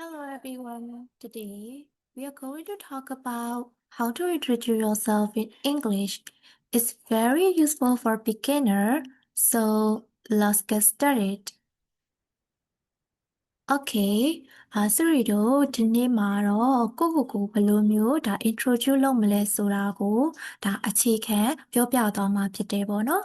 Hello everyone. Today we are going to talk about how to introduce yourself in English. It's very useful for beginner, so let's get started. Okay, ဆိုရီတို့ဒီနေ့မှာတော့ကိုဘယ်လိုမျိုးဒါ introduce လုပ်မလဲဆိုတာကိုဒါအခြေခံပြောပြသွားမှာဖြစ်တယ်ပေါ့နော်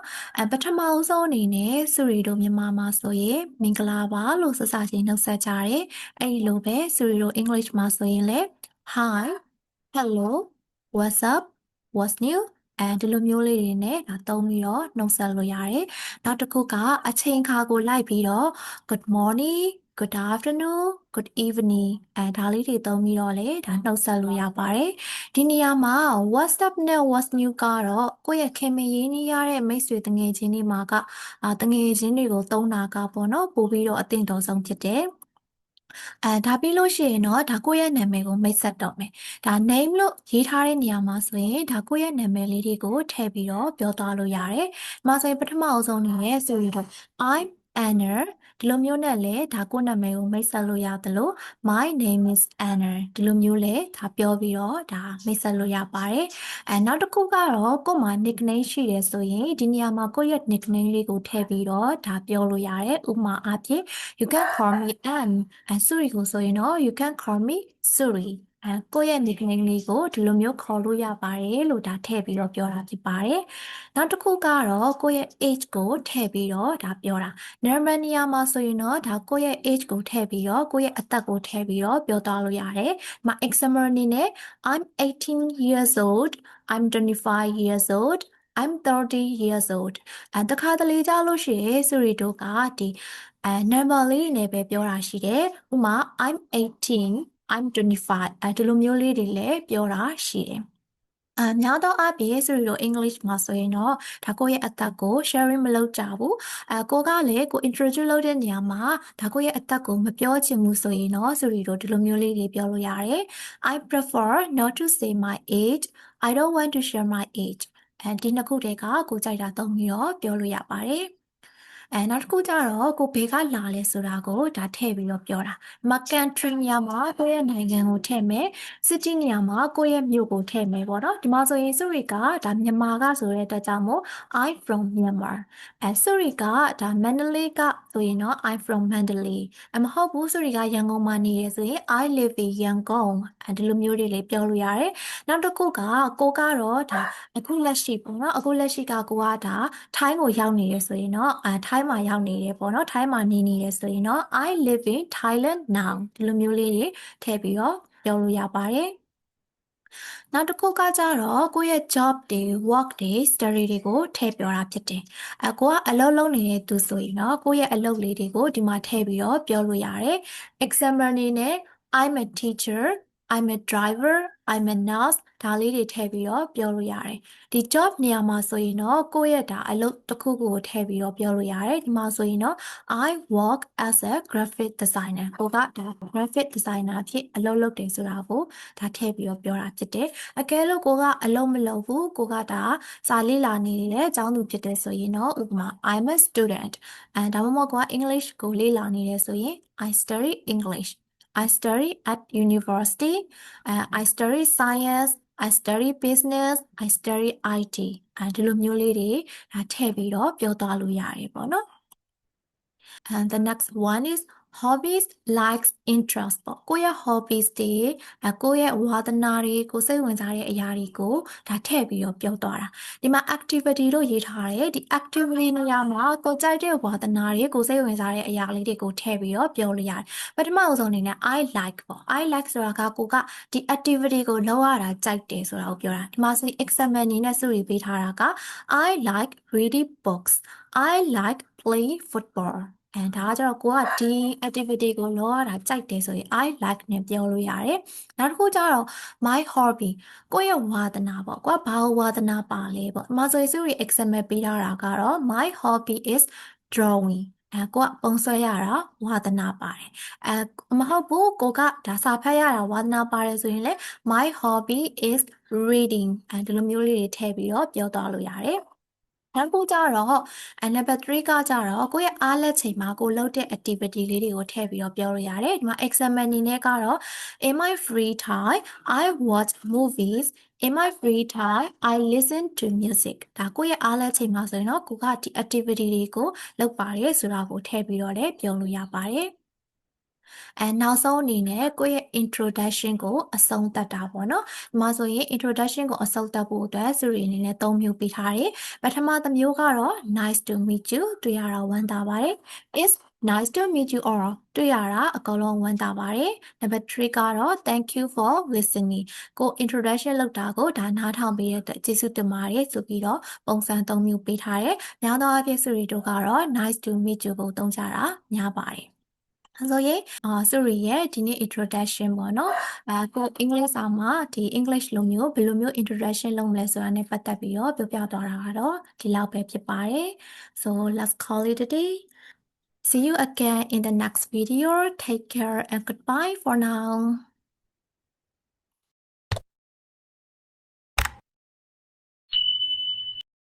ပထမအဆုံးအနေနဲ့ဆိုရီတို့မြန်မာမှာဆိုရင်မင်္ဂလာပါလို့စချင်းနှုတ်ဆက်ကြတယ်အဲ့ဒီလိုပဲဆိုရီတို့ English မှာဆိုရင်လည်း Hi Hello What's up What's new ဒီလိုမျိုးလေးတွေနဲ့ဒါသုံးပြီးတော့နှုတ်ဆက်လို့ရတယ်နောက်တစ်ခုကအချိန်အခါကိုလိုက်ပြီးတော့ Good morning Good afternoon Good evening ဒါလေးတွေသုံးပြီးတော့လေဒါနှုတ်ဆက်လို့ရပါတယ်ဒီနေရာမှာ What's up နဲ့ What's new ကတော့ကိုယ့်ရဲ့ခင်မင်ရင်းနှီးရတဲ့မိတ်ဆွေတငယ်ချင်းတွေမှာကတငယ်ချင်းတွေကိုသုံးတာကပေါ့နော်ပို့ပြီးတော့အသင့်တော်ဆုံးဖြစ်တယ်ဒါပြီးလို့ရှိရင်တော့ဒါကိုယ့်ရဲ့နာမည်ကိုမိတ်ဆက်တော့မယ်ဒါ name လို့ရေးထားတဲ့နေရာမှာဆိုရင်ဒါကိုယ့်ရဲ့နာမည်လေးတွေကိုထည့်ပြီးတော့ပြောသွားလို့ရတယ်ဒီမှာဆိုရင်ပထမအဆုံးအနေနဲ့ဆိုရင်တော့ I'm Anna ဒီလိုမျိုးနဲ့လည်းဒါကိုယ့်နာမည်ကိုမိတ်ဆက်လို့ရတယ်လို့ My name is Anna ဒီလိုမျိုးလည်းဒါပြောပြီးတော့ဒါမိတ်ဆက်လို့ရပါတယ်နောက်တစ်ခုကတော့ကိုယ့်မှာ nickname ရှိတယ်ဆိုရင်ဒီနေရာမှာကိုယ့်ရဲ့ nickname လေးကိုထည့်ပြီးတော့ဒါပြောလို့ရတယ်ဥပမာအားဖြင့် you can call me Ann Suri ကိုဆိုရင်တော့ you can call me Suri ကိုယ့်ရဲ့ nickname လေးကိုဒီလိုမျိုးခေါ်လို့ရပါတယ်လို့ဒါထည့်ပြီးတော့ပြောတာဖြစ်ပါတယ်နောက်တစ်ခုကတော့ကိုယ့်ရဲ့ age ကိုထည့်ပြီးတော့ဒါပြောတာ normal နေရာမှာဆိုရင်တော့ဒါကိုယ့်ရဲ့ age ကိုထည့်ပြီးတော့ကိုယ့်ရဲ့အသက်ကိုထည့်ပြီးတော့ပြောသွားလို့ရတယ်။ example အနေနဲ့ I'm 18 years old I'm 25 years old I'm 30 years old တခါတလေကြာလို့ရှိရင်ဆိုရီတို့ကဒီnumber လေးတွေနဲ့ပဲပြောတာရှိတယ်။ဥပမာ I'm 18 I'm 25ဒီလိုမျိုးလေးတွေလည်းပြောတာရှိတယ်။များသောအားဖြင့်ဆိုလို့ English မှာဆိုရင်တော့ဒါကိုယ့်ရဲ့အသက်ကို sharing မလုပ်ကြဘူးကိုကလည်းကို introduce လုပ်တဲ့နေရာမှာဒါကိုယ့်ရဲ့အသက်ကိုမပြောချင်ဘူးဆိုရင်တော့ဆိုပြီးတော့ဒီလိုမျိုးလေးတွေပြောလို့ရတယ် I prefer not to say my age I don't want to share my age ဒီနှစ်ခုတည်းကကိုကြိုက်တာသုံးပြီးတော့ပြောလို့ရပါတယ်နောက်တစ်ခုကျတော့ကိုဘေးကလာလဲဆိုတာကိုဒါထည့်ပြီးတော့ပြောတာcountry နေရာမှာကိုယ့်ရဲ့နိုင်ငံကိုထည့်မယ် city နေရာမှာကိုယ့်ရဲ့မြို့ကိုထည့်မယ်ပေါ့နော်ဒီမှာဆိုရင်စုရီကဒါမြန်မာကဆိုတဲ့အတွက်ကြောင့်မို့ I'm from Myanmar စုရီကဒါ Mandalay ကဆိုရင်တော့ I'm from Mandalay မဟုတ်ဘူးစုရီကရန်ကုန်မှာနေရဆိုရင် I live in Yangon ဒီလိုမျိုးတွေလေးပြောလို့ရတယ်နောက်တစ်ခုကကိုကတော့ဒါအခုလက်ရှိပေါ့နော်အခုလက်ရှိကကိုကဒါထိုင်းကိုရောက်နေရဆိုရင်တော့ထိုင်းမှာရောက်နေတယ်ပေါ့နော်ထိုင်းမှာနေနေရဆိုရင်တော့ I live in Thailand now ဒီလိုမျိုးလေးတွေထည့်ပြီးတော့ပြောလို့ရပါတယ်နောက်တစ်ခုကကြတော့ကိုယ့်ရဲ့ job တွေ work တွေ study တွေကိုထည့်ပြောတာဖြစ်တယ်ကိုကအလုပ်လုပ်နေတဲ့သူဆိုရင်တော့ကိုယ့်ရဲ့အလုပ်လေးတွေကိုဒီမှာထည့်ပြီးတော့ပြောလို့ရတယ် example အနေနဲ့ I'm a teacher I'm a driver I'm a nurse ဒါလေးတွေထည့်ပြီးတော့ပြောလို့ရတယ်ဒီ job နေရာမှာဆိုရင်တော့ကိုယ့်ရဲ့ဒါအလုပ်တစ်ခုကိုထည့်ပြီးတော့ပြောလို့ရတယ်ဒီမှာဆိုရင်တော့ I work as a graphic designer ကိုကဒါ graphic designer ဖြစ်အလုပ်လုပ်တယ်ဆိုတာကိုဒါထည့်ပြီးတော့ပြောတာဖြစ်တယ်အကယ်လို့ကိုကအလုပ်မလုပ်ဘူးကိုကဒါစာလေ့လာနေတဲ့အကြောင်းသူဖြစ်တယ်ဆိုရင်တော့ဥပမာ I'm a student ဒါမှမဟုတ်ကိုက English ကိုလေ့လာနေတယ်ဆိုရင် I study English I study at university I study science I study business I study IT ဒီလိုမျိုးလေးတွေဒါထည့်ပြီးတော့ပြောသွားလို့ရတယ်ပေါ့နော် and the next one is hobbies likes interest ပေါ့ကိုယ့်ရဲ့ hobbies တွေကိုယ့်ရဲ့ဝါသနာတွေကိုစိတ်ဝင်စားတဲ့အရာတွေကိုဒါထည့်ပြီးတော့ပြောသွားတာဒီမှာ activity လို့ရေးထားတယ်ဒီ activity နေရာမှာကိုကြိုက်တဲ့ဝါသနာတွေကိုစိတ်ဝင်စားတဲ့အရာလေးတွေကိုထည့်ပြီးတော့ပြောလို့ရတယ်ပထမအဆုံးအနေနဲ့ I like ပေါ့ I like ဆိုတာကကိုကဒီ activity ကိုလုပ်ရတာကြိုက်တယ်ဆိုတာကိုပြောတာဒီမှာဆို example အနေနဲ့စုပြီးပေးထားတာက I like reading books I like playing football ဒါကကျတော့ကိုကဒီ activity ကိုလုပ်ရတာကြိုက်တယ်ဆိုရင် I like နဲ့ပြောလို့ရတယ်။နောက်တစ်ခုကျတော့ my hobby ကိုယ့်ရဲ့ဝါသနာပေါ့။ကိုကဘာဝါသနာပါလဲပေါ့။ဒီမှာဆိုရင်စုရီ example ပေးထားတာကတော့ my hobby is drawing ကိုကပုံဆွဲရတာဝါသနာပါတယ်မဟုတ်ဘူးကိုကဒါစာဖတ်ရတာဝါသနာပါတယ်ဆိုရင်လေ my hobby is reading ဒီလိုမျိုးလေးတွေထည့်ပြီးတော့ပြောသွားလို့ရတယ် နောက်ခုကြတော့number 3ကကြတော့ကိုယ့်ရဲ့အားလက်ချိန်မှာကိုလုပ်တဲ့ activity လေးတွေကိုထည့်ပြီးတော့ပြောလို့ရတယ်ဒီမှာ example အနေနဲ့ကတော့ in my free time I watch movies in my free time I listen to music ဒါကိုယ့်ရဲ့အားလက်ချိန်မှာဆိုရင်တော့ကိုကဒီ activity တွေကိုလုပ်ပါတယ်ဆိုတာကိုထည့်ပြီးတော့လည်းပြောလို့ရပါတယ်နောက်ဆုံးအနေနဲ့ကိုယ့်ရဲ့ introduction ကိုအဆုံးသတ်တာပေါ့နော်ဒီမှာဆိုရင် introduction ကိုအဆုံးသတ်ဖို့အတွက် Siri အနေနဲ့၃မျိုးပေးထားတယ်ပထမတစ်မျိုးကတော့ nice to meet you တွေ့ရတာဝမ်းသာပါတယ် is nice to meet you all တွေ့ရတာအကုန်လုံးဝမ်းသာပါတယ် number 3ကတော့ thank you for listening ကို introduction လုပ်တာကိုဒါနားထောင်ပေးတဲ့အတွက်ကျေးဇူးတင်ပါတယ်ဆိုပြီးတော့ပုံစံ၃မျိုးပေးထားတယ်များသောအားဖြင့် Siri တို့ကတော့ nice to meet you ကိုသုံးကြတာများပါတယ်ဆိုရင်Siri ရဲ့ဒီနေ့ introduction ပေါ့နော်ကို English စာမှာဒီ English လိုမျိုးဘယ်လိုမျိုး introduction လုပ်မလဲဆိုတာနဲ့ပတ်သက်ပြီးတော့ပြောပြသွားတာကတော့ဒီလောက်ပဲဖြစ်ပါတယ် so let's call it a day see you again in the next video take care and goodbye for now